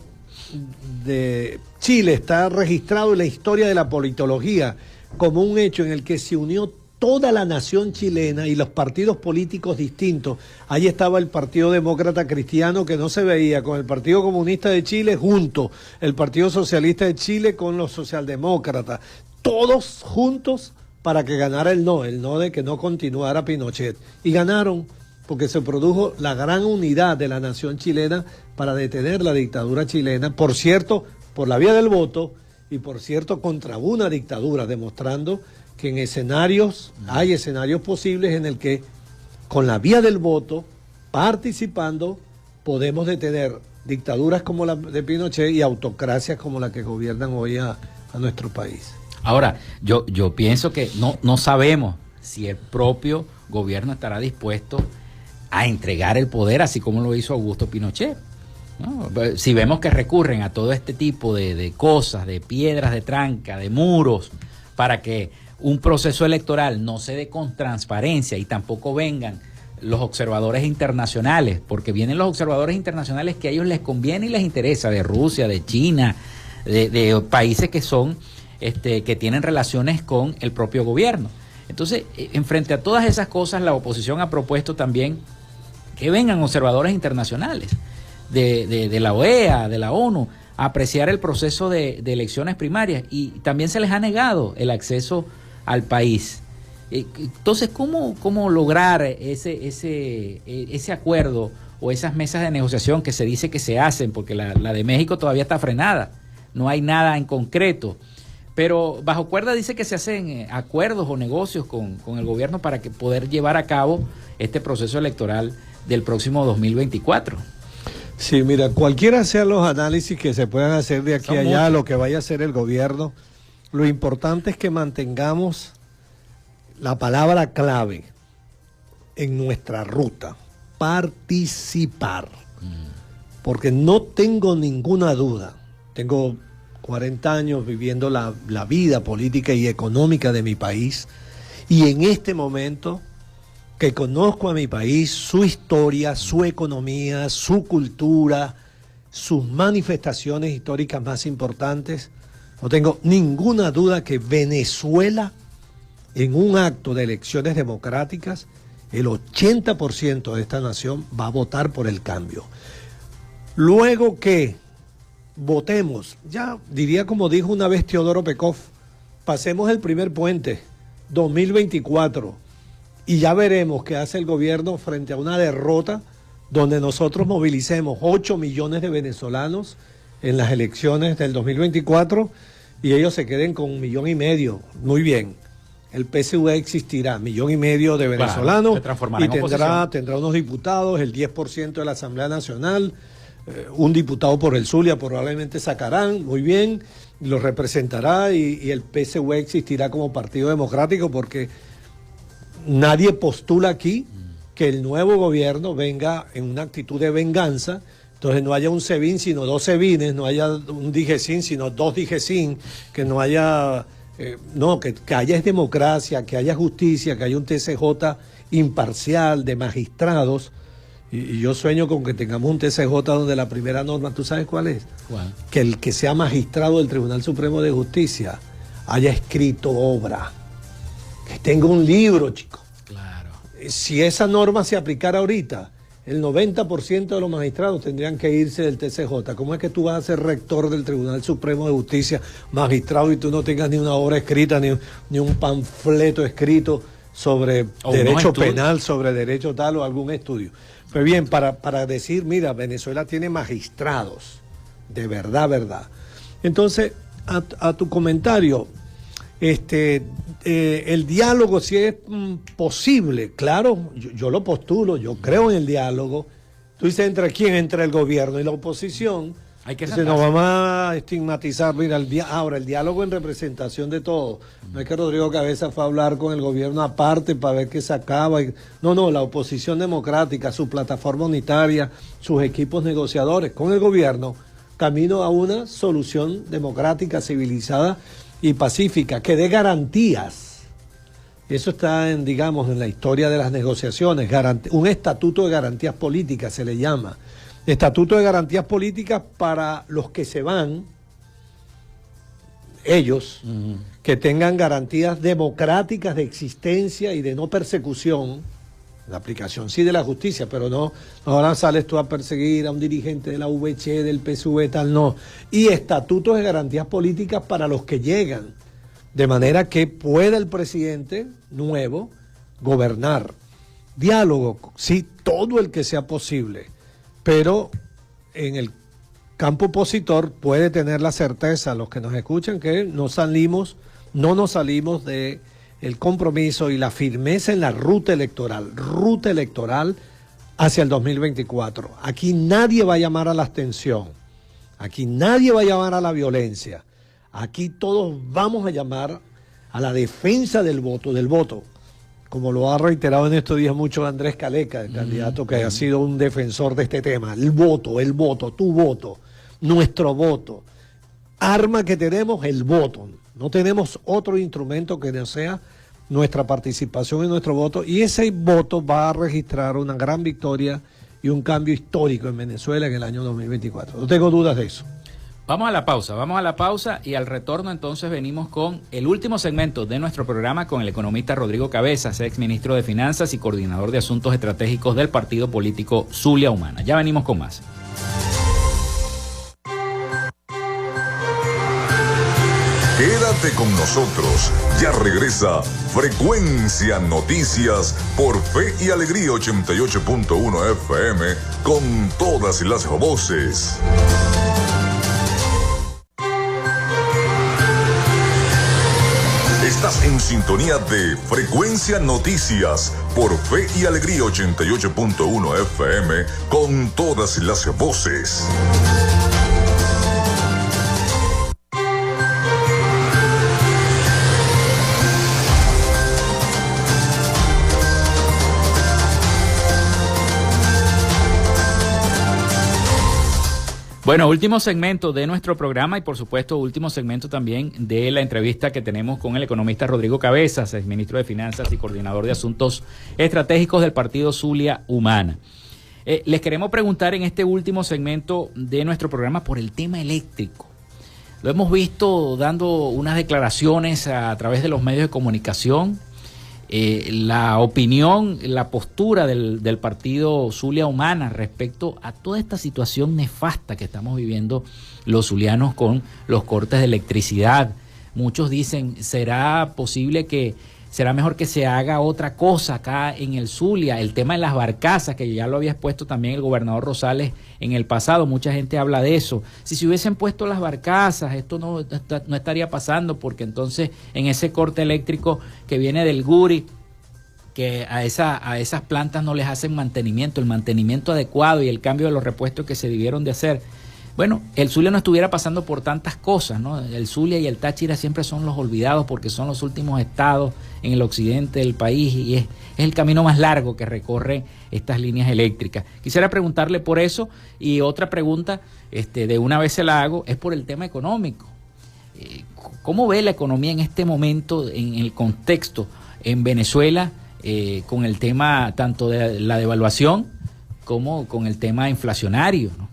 de Chile está registrado en la historia de la politología como un hecho en el que se unió toda la nación chilena y los partidos políticos distintos. Ahí estaba el Partido Demócrata Cristiano, que no se veía, con el Partido Comunista de Chile junto, el Partido Socialista de Chile con los socialdemócratas, todos juntos para que ganara el no de que no continuara Pinochet. Y ganaron, porque se produjo la gran unidad de la nación chilena para detener la dictadura chilena, por cierto, por la vía del voto y por cierto contra una dictadura, demostrando que hay escenarios posibles en el que con la vía del voto, participando, podemos detener dictaduras como la de Pinochet y autocracias como la que gobiernan hoy a nuestro país. Ahora, yo pienso que no sabemos si el propio gobierno estará dispuesto a entregar el poder, así como lo hizo Augusto Pinochet, ¿no? Si vemos que recurren a todo este tipo de cosas, de piedras de tranca, de muros, para que un proceso electoral no se dé con transparencia y tampoco vengan los observadores internacionales, porque vienen los observadores internacionales que a ellos les conviene y les interesa, de Rusia, de China, de países que son que tienen relaciones con el propio gobierno. Entonces, en frente a todas esas cosas, la oposición ha propuesto también que vengan observadores internacionales de la OEA, de la ONU, a apreciar el proceso de elecciones primarias, y también se les ha negado el acceso al país. Entonces, ¿cómo lograr ese acuerdo o esas mesas de negociación que se dice que se hacen? Porque la de México todavía está frenada, no hay nada en concreto. Pero bajo cuerda dice que se hacen acuerdos o negocios con el gobierno para que poder llevar a cabo este proceso electoral del próximo 2024. Sí, mira, cualquiera sean los análisis que se puedan hacer de aquí a allá, lo que vaya a hacer el gobierno, lo importante es que mantengamos la palabra clave en nuestra ruta, participar. Porque no tengo ninguna duda, tengo 40 años viviendo la vida política y económica de mi país, y en este momento que conozco a mi país, su historia, su economía, su cultura, sus manifestaciones históricas más importantes, no tengo ninguna duda que Venezuela, en un acto de elecciones democráticas, el 80% de esta nación va a votar por el cambio. Luego que votemos, ya diría como dijo una vez Teodoro Pekov, pasemos el primer puente, 2024, y ya veremos qué hace el gobierno frente a una derrota donde nosotros movilicemos 8 millones de venezolanos en las elecciones del 2024 y ellos se queden con 1,5 millones. Muy bien, el PSV existirá, 1,5 millones de venezolanos, claro, y tendrá unos diputados, el 10% de la Asamblea Nacional, un diputado por el Zulia probablemente sacarán, muy bien, los representará y el PSV existirá como partido democrático porque nadie postula aquí que el nuevo gobierno venga en una actitud de venganza, entonces no haya un SEBIN sino 2 SEBINes, no haya un DIGESIN sino 2 DIGESIN, que no haya, que haya democracia, que haya justicia, que haya un TCJ imparcial de magistrados. Y yo sueño con que tengamos un TCJ donde la primera norma, ¿tú sabes cuál es? ¿Cuál? Que el que sea magistrado del Tribunal Supremo de Justicia haya escrito obra, que tenga un libro, chico. Claro. Si esa norma se aplicara ahorita, el 90% de los magistrados tendrían que irse del TCJ. ¿Cómo es que tú vas a ser rector del Tribunal Supremo de Justicia, magistrado, y tú no tengas ni una obra escrita, ni un panfleto escrito sobre derecho penal, sobre derecho tal o algún estudio? Pues bien, para decir, mira, Venezuela tiene magistrados, de verdad. Entonces, a tu comentario, el diálogo, si es posible, claro, yo lo postulo, yo creo en el diálogo. Tú dices, ¿entre quién? Entre el gobierno y la oposición. Hay que Entonces nos vamos a estigmatizar. Mira, ahora el diálogo en representación de todos. No es que Rodrigo Cabeza fue a hablar con el gobierno aparte para ver qué sacaba. No, la oposición democrática, su plataforma unitaria, sus equipos negociadores con el gobierno, camino a una solución democrática, civilizada y pacífica, que dé garantías. Eso está en la historia de las negociaciones. Un estatuto de garantías políticas se le llama. Estatuto de garantías políticas para los que se van, ellos, que tengan garantías democráticas de existencia y de no persecución, la aplicación sí de la justicia, pero no ahora sales tú a perseguir a un dirigente de la VC, del PSV, tal, no. Y estatutos de garantías políticas para los que llegan, de manera que pueda el presidente nuevo gobernar. Diálogo, sí, todo el que sea posible. Pero en el campo opositor puede tener la certeza, los que nos escuchan, que no nos salimos de el compromiso y la firmeza en la ruta electoral hacia el 2024. Aquí nadie va a llamar a la abstención, aquí nadie va a llamar a la violencia, aquí todos vamos a llamar a la defensa del voto. Como lo ha reiterado en estos días mucho Andrés Caleca, el candidato que ha sido un defensor de este tema. El voto, tu voto, nuestro voto. Arma que tenemos, el voto. No tenemos otro instrumento que no sea nuestra participación en nuestro voto. Y ese voto va a registrar una gran victoria y un cambio histórico en Venezuela en el año 2024. No tengo dudas de eso. Vamos a la pausa y al retorno entonces venimos con el último segmento de nuestro programa con el economista Rodrigo Cabezas, ex ministro de Finanzas y coordinador de asuntos estratégicos del partido político Zulia Humana. Ya venimos con más. Quédate con nosotros, ya regresa Frecuencia Noticias por Fe y Alegría 88.1 FM con todas las voces. Estás en sintonía de Frecuencia Noticias por Fe y Alegría 88.1 FM con todas las voces. Bueno, último segmento de nuestro programa y por supuesto último segmento también de la entrevista que tenemos con el economista Rodrigo Cabezas, exministro de Finanzas y coordinador de Asuntos Estratégicos del Partido Zulia Humana. Les queremos preguntar en este último segmento de nuestro programa por el tema eléctrico. Lo hemos visto dando unas declaraciones a través de los medios de comunicación. La opinión, la postura del partido Zulia Humana respecto a toda esta situación nefasta que estamos viviendo los zulianos con los cortes de electricidad. Muchos dicen, será mejor que se haga otra cosa acá en el Zulia. El tema de las barcazas, que ya lo había expuesto también el gobernador Rosales en el pasado, mucha gente habla de eso. Si se hubiesen puesto las barcazas, esto no estaría pasando, porque entonces en ese corte eléctrico que viene del Guri, que a esas plantas no les hacen mantenimiento, el mantenimiento adecuado y el cambio de los repuestos que se debieron de hacer. Bueno, el Zulia no estuviera pasando por tantas cosas, ¿no? El Zulia y el Táchira siempre son los olvidados porque son los últimos estados en el occidente del país y es el camino más largo que recorre estas líneas eléctricas. Quisiera preguntarle por eso, y otra pregunta, de una vez se la hago, es por el tema económico. ¿Cómo ve la economía en este momento, en el contexto en Venezuela, con el tema tanto de la devaluación como con el tema inflacionario, ¿no?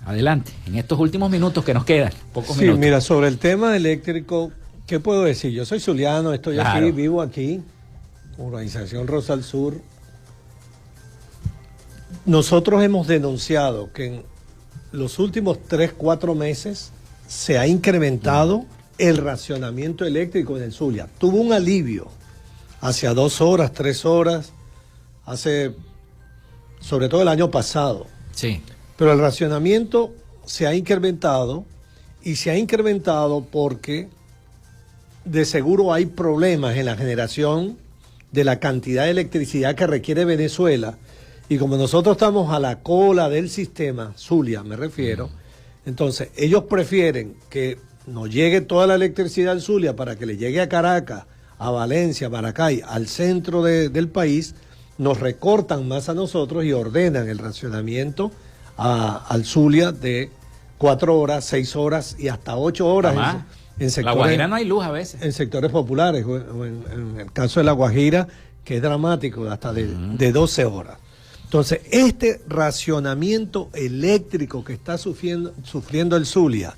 Adelante, en estos últimos minutos que nos quedan, pocos minutos. Sí, mira, sobre el tema eléctrico, ¿qué puedo decir? Yo soy zuliano, estoy aquí, vivo aquí, Urbanización Rosal Sur. Nosotros hemos denunciado que en los últimos 3-4 meses se ha incrementado el racionamiento eléctrico en el Zulia. Tuvo un alivio hacia 2 horas, 3 horas, sobre todo el año pasado. Sí. Pero el racionamiento se ha incrementado, y se ha incrementado porque de seguro hay problemas en la generación de la cantidad de electricidad que requiere Venezuela, y como nosotros estamos a la cola del sistema, Zulia me refiero, entonces ellos prefieren que nos llegue toda la electricidad al Zulia para que le llegue a Caracas, a Valencia, Maracay, al centro del país, nos recortan más a nosotros y ordenan el racionamiento al Zulia de 4 horas, 6 horas y hasta 8 horas en sectores. La Guajira no hay luz a veces. En sectores populares, o en el caso de La Guajira, que es dramático, hasta de 12 horas. Entonces, este racionamiento eléctrico que está sufriendo el Zulia,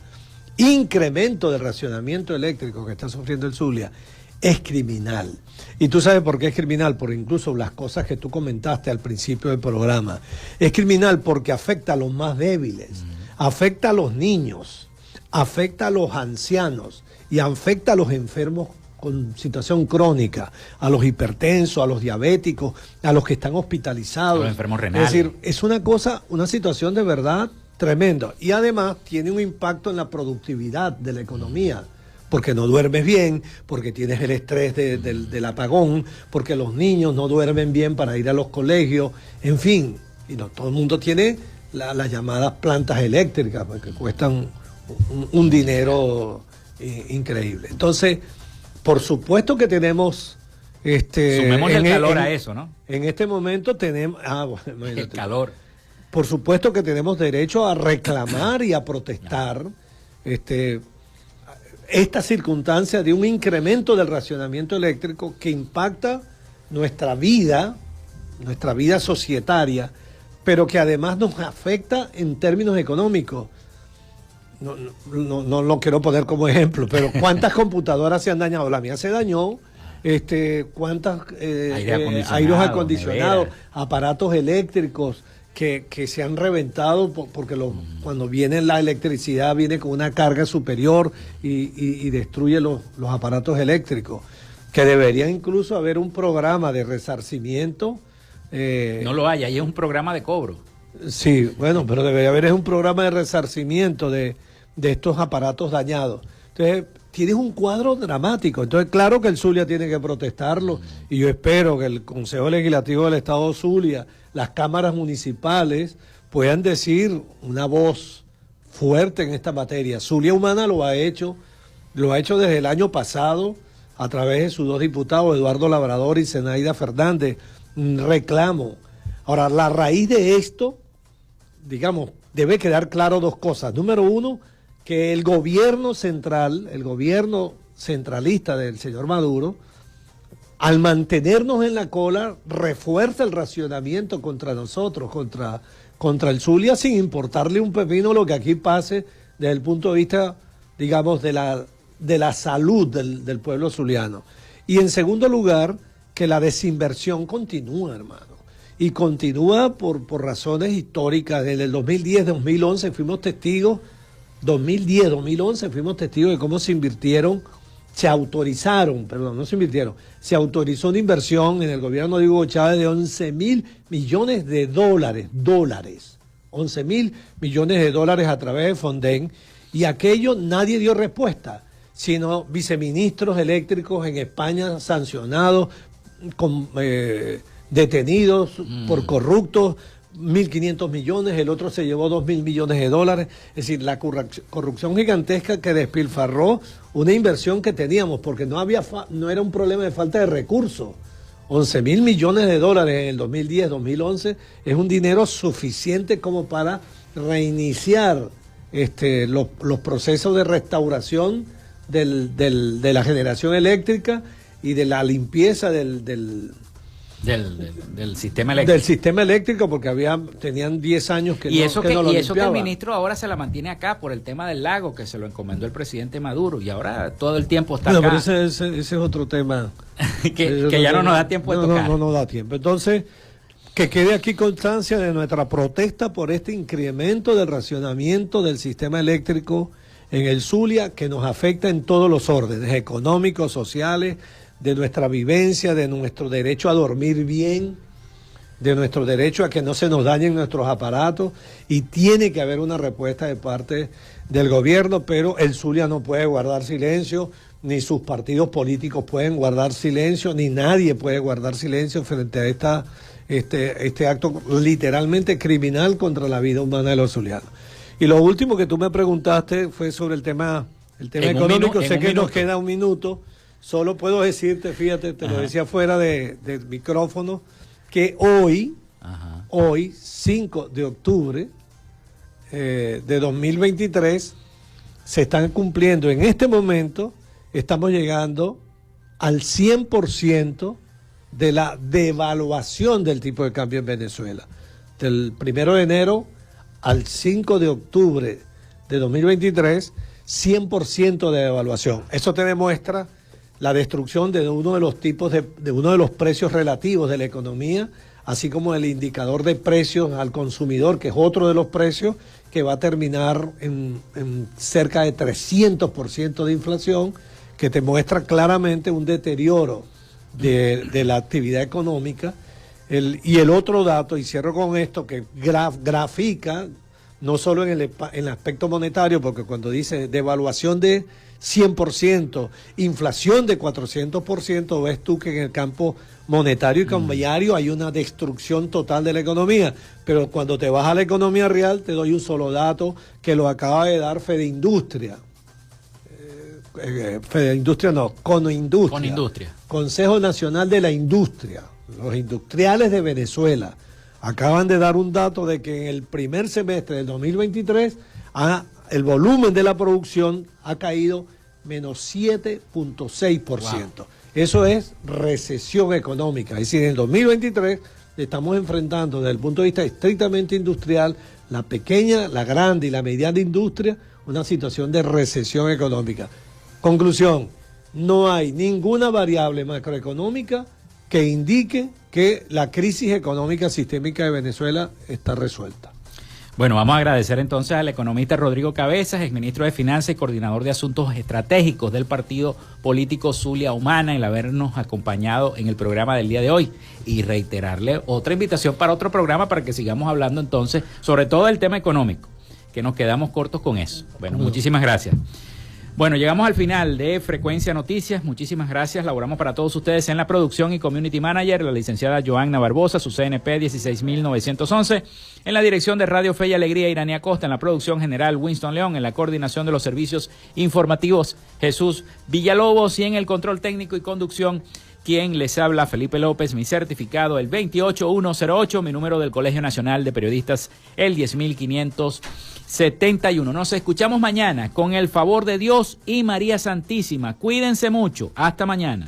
incremento del racionamiento eléctrico que está sufriendo el Zulia, es criminal. Y tú sabes por qué es criminal, por incluso las cosas que tú comentaste al principio del programa. Es criminal porque afecta a los más débiles, afecta a los niños, afecta a los ancianos y afecta a los enfermos con situación crónica, a los hipertensos, a los diabéticos, a los que están hospitalizados. A los enfermos renales. Es decir, es una situación de verdad tremenda. Y además tiene un impacto en la productividad de la economía. Porque no duermes bien, porque tienes el estrés del apagón, porque los niños no duermen bien para ir a los colegios, en fin, y no todo el mundo tiene las llamadas plantas eléctricas, que cuestan un dinero increíble. Entonces, por supuesto que tenemos... Sumemos el calor a eso, ¿no? En este momento tenemos... bueno, el calor. Por supuesto que tenemos derecho a reclamar y a protestar, esta circunstancia de un incremento del racionamiento eléctrico que impacta nuestra vida societaria, pero que además nos afecta en términos económicos. No lo quiero poner como ejemplo, pero ¿cuántas computadoras se han dañado? La mía se dañó. ¿Cuántas aires acondicionados, aparatos eléctricos que se han reventado porque cuando viene la electricidad viene con una carga superior y destruye los aparatos eléctricos, que debería incluso haber un programa de resarcimiento. No lo hay, ahí es un programa de cobro. Sí, bueno, pero debería haber un programa de resarcimiento de estos aparatos dañados. Entonces, tienes un cuadro dramático. Entonces, claro que el Zulia tiene que protestarlo, y yo espero que el Consejo Legislativo del Estado Zulia, las cámaras municipales, puedan decir una voz fuerte en esta materia. Zulia Humana lo ha hecho desde el año pasado, a través de sus 2 diputados, Eduardo Labrador y Zenaida Fernández, reclamo. Ahora, la raíz de esto, digamos, debe quedar claro dos cosas. Número uno, que el gobierno central, el gobierno centralista del señor Maduro, al mantenernos en la cola, refuerza el racionamiento contra nosotros, contra el Zulia, sin importarle un pepino lo que aquí pase desde el punto de vista, digamos, de la salud del pueblo zuliano. Y en segundo lugar, que la desinversión continúa, hermano. Y continúa por razones históricas. Desde el 2010-2011 fuimos testigos, 2010-2011 fuimos testigos de cómo se autorizó una inversión en el gobierno de Hugo Chávez de 11.000 millones de dólares, 11.000 millones de dólares a través de Fonden, y aquello nadie dio respuesta, sino viceministros eléctricos en España sancionados, detenidos por corruptos, 1.500 millones, el otro se llevó 2.000 millones de dólares. Es decir, la corrupción gigantesca que despilfarró una inversión que teníamos, porque no era un problema de falta de recursos. 11.000 millones de dólares en el 2010-2011 es un dinero suficiente como para reiniciar los procesos de restauración de la generación eléctrica y de la limpieza del sistema eléctrico. Del sistema eléctrico, porque tenían 10 años que no lo limpiaban. Y eso que el ministro ahora se la mantiene acá por el tema del lago, que se lo encomendó el presidente Maduro, y ahora todo el tiempo está acá. Pero ese es otro tema. que ya no nos da tiempo de tocar. No nos da tiempo. Entonces, que quede aquí constancia de nuestra protesta por este incremento del racionamiento del sistema eléctrico en el Zulia, que nos afecta en todos los órdenes, económicos, sociales, de nuestra vivencia, de nuestro derecho a dormir bien, de nuestro derecho a que no se nos dañen nuestros aparatos, y tiene que haber una respuesta de parte del gobierno, pero el Zulia no puede guardar silencio, ni sus partidos políticos pueden guardar silencio, ni nadie puede guardar silencio frente a este acto literalmente criminal contra la vida humana de los zulianos. Y lo último que tú me preguntaste fue sobre el tema económico. Sé que nos queda un minuto. Solo puedo decirte, fíjate, te lo decía fuera del micrófono, que hoy, 5 de octubre de 2023, se están cumpliendo, en este momento, estamos llegando al 100% de la devaluación del tipo de cambio en Venezuela. Del 1 de enero al 5 de octubre de 2023, 100% de devaluación. Eso te demuestra la destrucción de uno de los tipos de uno de los precios relativos de la economía, así como el indicador de precios al consumidor, que es otro de los precios, que va a terminar en cerca de 300% de inflación, que te muestra claramente un deterioro de la actividad económica. Y el otro dato, y cierro con esto, que grafica, no solo en el aspecto monetario, porque cuando dice devaluación de 100%, inflación de 400%, ves tú que en el campo monetario y cambiario hay una destrucción total de la economía. Pero cuando te vas a la economía real, te doy un solo dato que lo acaba de dar Fedeindustria. Conindustria. Consejo Nacional de la Industria. Los industriales de Venezuela acaban de dar un dato de que en el primer semestre del 2023 el volumen de la producción ha caído menos 7.6%. Wow. Eso es recesión económica. Es decir, en el 2023 estamos enfrentando desde el punto de vista estrictamente industrial, la pequeña, la grande y la mediana industria, una situación de recesión económica. Conclusión, no hay ninguna variable macroeconómica que indique que la crisis económica sistémica de Venezuela está resuelta. Bueno, vamos a agradecer entonces al economista Rodrigo Cabezas, exministro de Finanzas y coordinador de Asuntos Estratégicos del partido político Zulia Humana, el habernos acompañado en el programa del día de hoy, y reiterarle otra invitación para otro programa para que sigamos hablando entonces sobre todo el tema económico, que nos quedamos cortos con eso. Bueno, muchísimas gracias. Bueno, llegamos al final de Frecuencia Noticias. Muchísimas gracias. Laboramos para todos ustedes en la producción y Community Manager, la licenciada Joanna Barbosa, su CNP 16911. En la dirección de Radio Fe y Alegría, Irania Costa. En la producción general, Winston León. En la coordinación de los servicios informativos, Jesús Villalobos. Y en el control técnico y conducción, quien les habla, Felipe López, mi certificado el 28108, mi número del Colegio Nacional de Periodistas el 10571. Nos escuchamos mañana con el favor de Dios y María Santísima. Cuídense mucho. Hasta mañana.